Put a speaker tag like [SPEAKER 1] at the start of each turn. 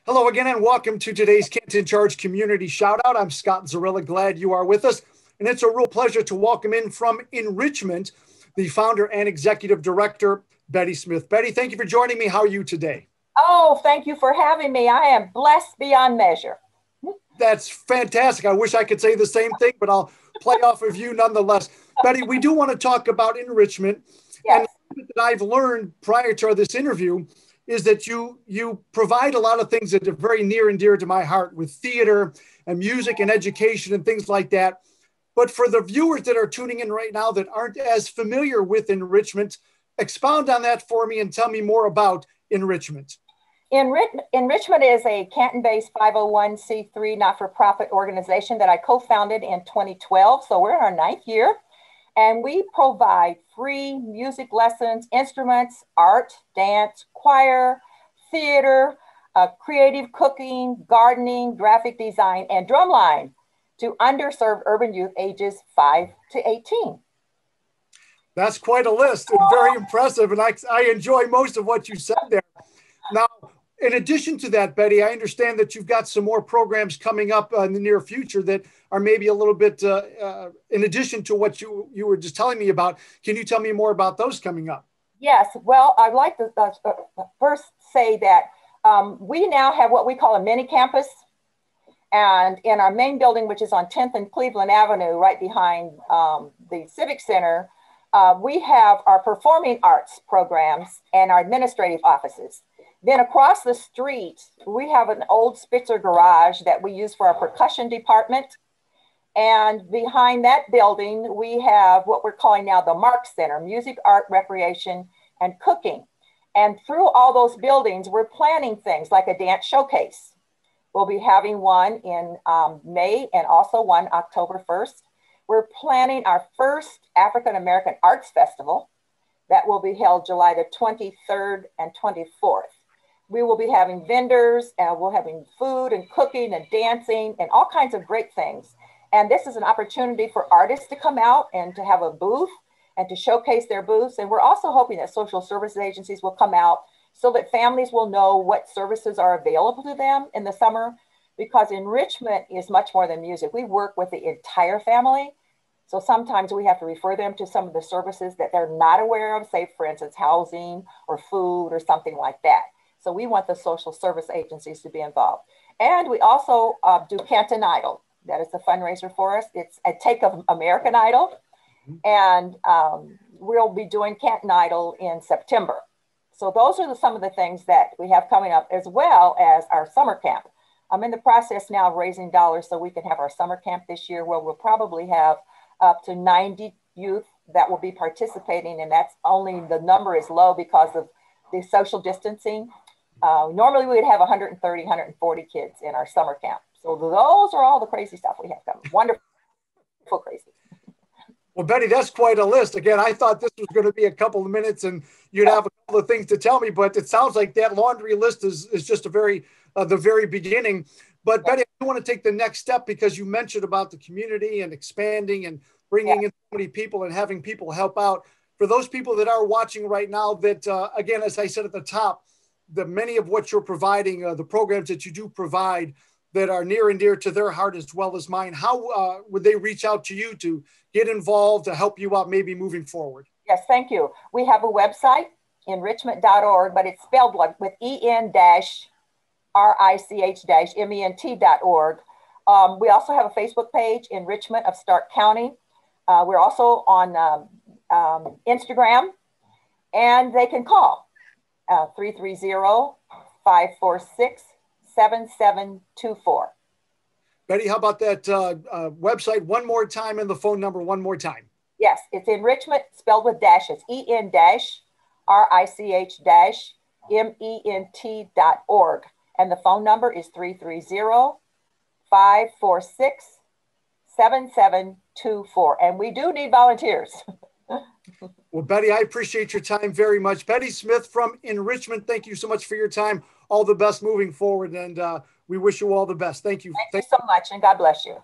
[SPEAKER 1] Hello again and welcome to today's Canton Charge Community Shoutout. I'm Scott Zarilla, glad you are with us. And it's a real pleasure to welcome in from EN.RICH.MENT, the founder and executive director, Betty Smith. Betty, thank you for joining me. How are you today?
[SPEAKER 2] Oh, thank you for having me. I am blessed beyond measure.
[SPEAKER 1] That's fantastic. I wish I could say the same thing, but I'll play off of you nonetheless. Betty, we do want to talk about enrichment.
[SPEAKER 2] Yes.
[SPEAKER 1] And that I've learned prior to this interview is that you provide a lot of things that are very near and dear to my heart with theater and music and education and things like that. But for the viewers that are tuning in right now that aren't as familiar with enrichment, expound on that for me and tell me more about enrichment.
[SPEAKER 2] EN.RICH.MENT is a Canton-based 501c3 not-for-profit organization that I co-founded in 2012. So we're in our 9th year. And we provide free music lessons, instruments, art, dance, choir, theater, creative cooking, gardening, graphic design, and drumline to underserved urban youth ages 5 to 18.
[SPEAKER 1] That's quite a list and very impressive. And I enjoy most of what you said there. Now, in addition to that, Betty, I understand that you've got some more programs coming up in the near future that are maybe a little bit in addition to what you were just telling me about. Can you tell me more about those coming up?
[SPEAKER 2] Yes. Well, I'd like to first say that we now have what we call a mini campus. And in our main building, which is on 10th and Cleveland Avenue, right behind the Civic Center, we have our performing arts programs and our administrative offices. Then across the street, we have an old Spitzer garage that we use for our percussion department. And behind that building, we have what we're calling now the Mark Center, music, art, recreation, and cooking. And through all those buildings, we're planning things like a dance showcase. We'll be having one in May and also one October 1st. We're planning our first African American Arts Festival that will be held July the 23rd and 24th. We will be having vendors and we'll having food and cooking and dancing and all kinds of great things. And this is an opportunity for artists to come out and to have a booth and to showcase their booths. And we're also hoping that social services agencies will come out so that families will know what services are available to them in the summer, because enrichment is much more than music. We work with the entire family. So sometimes we have to refer them to some of the services that they're not aware of, say, for instance, housing or food or something like that. So we want the social service agencies to be involved. And we also do Canton Idol. That is a fundraiser for us. It's a take of American Idol. And we'll be doing Canton Idol in September. So those are some of the things that we have coming up, as well as our summer camp. I'm in the process now of raising dollars so we can have our summer camp this year, where we'll probably have up to 90 youth that will be participating. And that's only, the number is low because of the social distancing. Normally we would have 130, 140 kids in our summer camp. So those are all the crazy stuff we have coming. Wonderful, crazy.
[SPEAKER 1] Well, Betty, that's quite a list. Again, I thought this was going to be a couple of minutes and you'd have a couple of things to tell me, but it sounds like that laundry list is just the very beginning. But Betty, I want to take the next step because you mentioned about the community and expanding and bringing in so many people and having people help out. For those people that are watching right now that, again, as I said at the top, the many of what you're providing, the programs that you do provide that are near and dear to their heart as well as mine, how would they reach out to you to get involved, to help you out maybe moving forward? Yes,
[SPEAKER 2] thank you. We have a website, enrichment.org, but it's spelled like with EN.RICH.MENT.org. We also have a Facebook page, Enrichment of Stark County. We're also on Instagram, and they can call 330-546-7724.
[SPEAKER 1] Betty, how about that website one more time and the phone number one more time?
[SPEAKER 2] Yes, it's Enrichment, spelled with dashes, EN.RICH-MENT.org. And the phone number is 330-546-7724. And we do need volunteers.
[SPEAKER 1] Well, Betty, I appreciate your time very much. Betty Smith from EN.RICH.MENT, thank you so much for your time. All the best moving forward, and we wish you all the best. Thank you.
[SPEAKER 2] Thank you so much, and God bless you.